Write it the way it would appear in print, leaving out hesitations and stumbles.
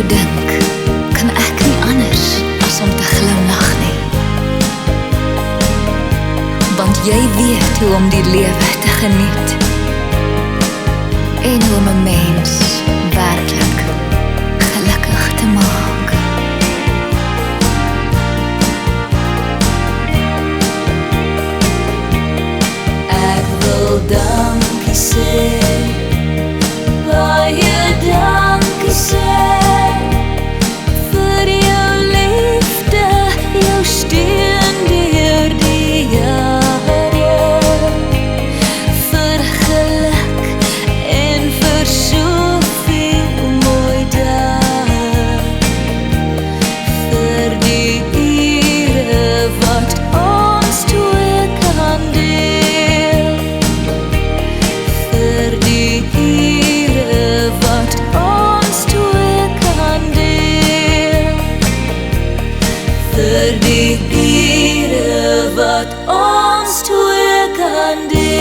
jou dink, kan ek nie anders as om te glimlag nie. Want jy weet hoe om die lewe te geniet en hoe om 'n mens werklik gelukkig te maak. Ek wil dankie sê, baie dankie sê, vir jou liefde, jou steun deur die jare, vir geluk en vir soveel mooi dae, vir die ure wat ons twee kan deel, vir die ure wat ons twee kan deel, vir die ure wat ons twee kan deel.